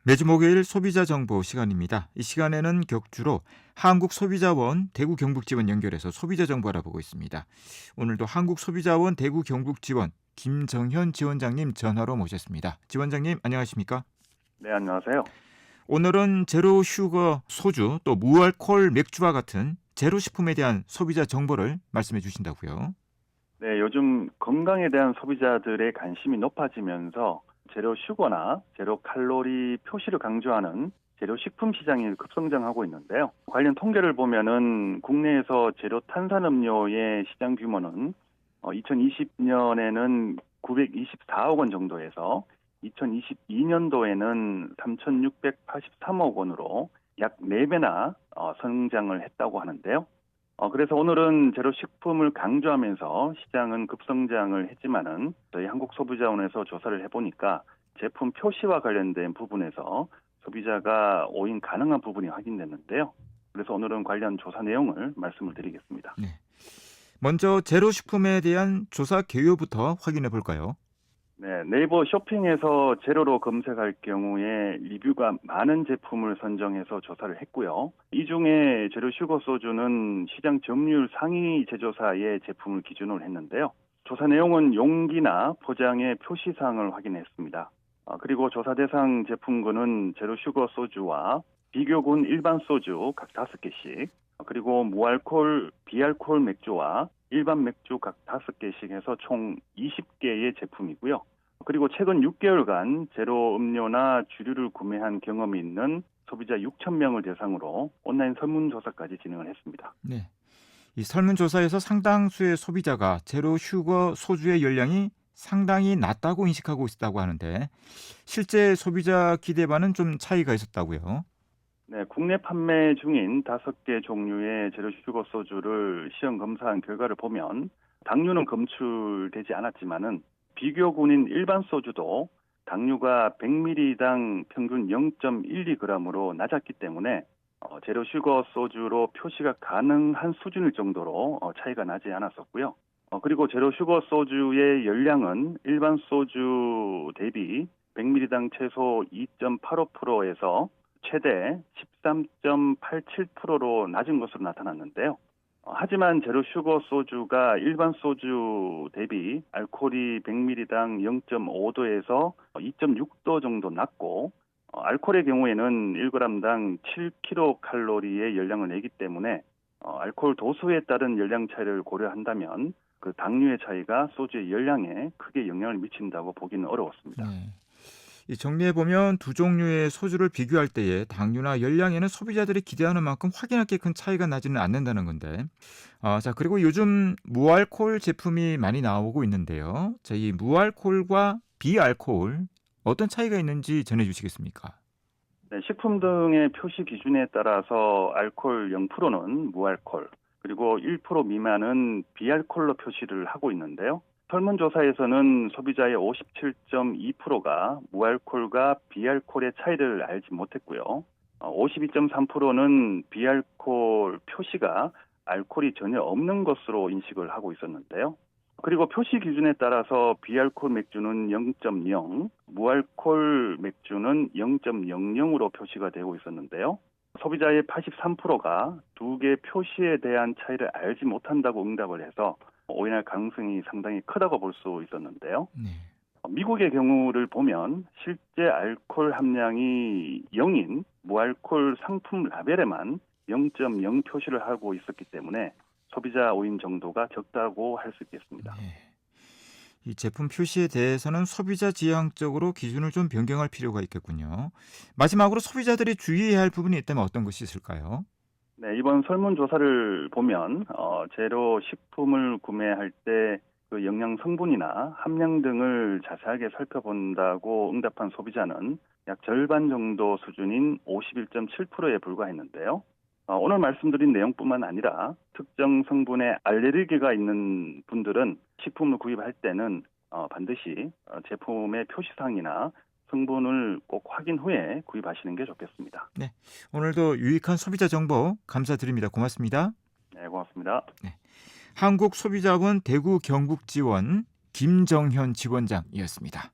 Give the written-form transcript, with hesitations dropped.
매주 목요일 소비자 정보 시간입니다. 이 시간에는 격주로 한국소비자원 대구 경북지원 연결해서 소비자 정보 알아보고 있습니다. 오늘도 한국소비자원 대구 경북지원 김정현 지원장님 전화로 모셨습니다. 지원장님 안녕하십니까? 네, 안녕하세요. 오늘은 제로 슈거 소주 또 무알콜 맥주와 같은 제로 식품에 대한 소비자 정보를 말씀해 주신다고요. 네, 요즘 건강에 대한 소비자들의 관심이 높아지면서 제로 슈거나 제로 칼로리 표시를 강조하는 제로 식품 시장이 급성장하고 있는데요. 관련 통계를 보면은 국내에서 제로 탄산음료의 시장 규모는 2020년에는 924억 원 정도에서 2022년도에는 3,683억 원으로 약 4배나 성장을 했다고 하는데요. 그래서 오늘은 제로 식품을 강조하면서 시장은 급성장을 했지만은 저희 한국소비자원에서 조사를 해보니까 제품 표시와 관련된 부분에서 소비자가 오인 가능한 부분이 확인됐는데요. 그래서 오늘은 관련 조사 내용을 말씀을 드리겠습니다. 네. 먼저 제로 식품에 대한 조사 개요부터 확인해 볼까요? 네, 네이버 쇼핑에서 제로로 검색할 경우에 리뷰가 많은 제품을 선정해서 조사를 했고요. 이 중에 제로 슈거 소주는 시장 점유율 상위 제조사의 제품을 기준으로 했는데요. 조사 내용은 용기나 포장의 표시사항을 확인했습니다. 그리고 조사 대상 제품군은 제로 슈거 소주와 비교군 일반 소주 각 5개씩, 그리고 무알콜, 비알콜 맥주와 일반 맥주 각 5개씩 해서 총 20개의 제품이고요. 그리고 최근 6개월간 제로 음료나 주류를 구매한 경험이 있는 소비자 6,000명을 대상으로 온라인 설문조사까지 진행을 했습니다. 네. 이 설문조사에서 상당수의 소비자가 제로 슈거 소주의 열량이 상당히 낮다고 인식하고 있다고 하는데 실제 소비자 기대와는 좀 차이가 있었다고요. 네, 국내 판매 중인 5개 종류의 제로 슈거 소주를 시험 검사한 결과를 보면 당류는 검출되지 않았지만은 비교군인 일반 소주도 당류가 100ml당 평균 0.12g으로 낮았기 때문에 제로 슈거 소주로 표시가 가능한 수준일 정도로 차이가 나지 않았었고요. 그리고 제로 슈거 소주의 열량은 일반 소주 대비 100ml당 최소 2.85%에서 최대 13.87%로 낮은 것으로 나타났는데요. 하지만 제로 슈거 소주가 일반 소주 대비 알코올이 100ml당 0.5도에서 2.6도 정도 낮고 알코올의 경우에는 1g당 7kcal의 열량을 내기 때문에 알코올 도수에 따른 열량 차이를 고려한다면 그 당류의 차이가 소주의 열량에 크게 영향을 미친다고 보기는 어려웠습니다. 네. 이 정리해 보면 두 종류의 소주를 비교할 때에 당류나 열량에는 소비자들이 기대하는 만큼 확연하게 큰 차이가 나지는 않는다는 건데. 자, 그리고 요즘 무알콜 제품이 많이 나오고 있는데요. 자, 이 무알콜과 비알콜 어떤 차이가 있는지 전해 주시겠습니까? 네, 식품 등의 표시 기준에 따라서 알코올 0%는 무알콜, 그리고 1% 미만은 비알콜로 표시를 하고 있는데요. 설문조사에서는 소비자의 57.2%가 무알콜과 비알콜의 차이를 알지 못했고요. 52.3%는 비알콜 표시가 알콜이 전혀 없는 것으로 인식을 하고 있었는데요. 그리고 표시 기준에 따라서 비알콜 맥주는 0.0, 무알콜 맥주는 0.00으로 표시가 되고 있었는데요. 소비자의 83%가 두 개 표시에 대한 차이를 알지 못한다고 응답을 해서 오인할 가능성이 상당히 크다고 볼 수 있었는데요. 네. 미국의 경우를 보면 실제 알코올 함량이 0인 무알콜 상품 라벨에만 0.0 표시를 하고 있었기 때문에 소비자 오인 정도가 적다고 할 수 있겠습니다. 네. 이 제품 표시에 대해서는 소비자 지향적으로 기준을 좀 변경할 필요가 있겠군요. 마지막으로 소비자들이 주의해야 할 부분이 있다면 어떤 것이 있을까요? 네, 이번 설문조사를 보면 제로 식품을 구매할 때 그 영양 성분이나 함량 등을 자세하게 살펴본다고 응답한 소비자는 약 절반 정도 수준인 51.7%에 불과했는데요. 오늘 말씀드린 내용뿐만 아니라 특정 성분에 알레르기가 있는 분들은 식품을 구입할 때는 반드시 제품의 표시사항이나 성분을 꼭 확인 후에 구입하시는 게 좋겠습니다. 네. 오늘도 유익한 소비자 정보 감사드립니다. 고맙습니다. 네, 고맙습니다. 네. 한국소비자원 대구 경북지원 김정현 지원장이었습니다.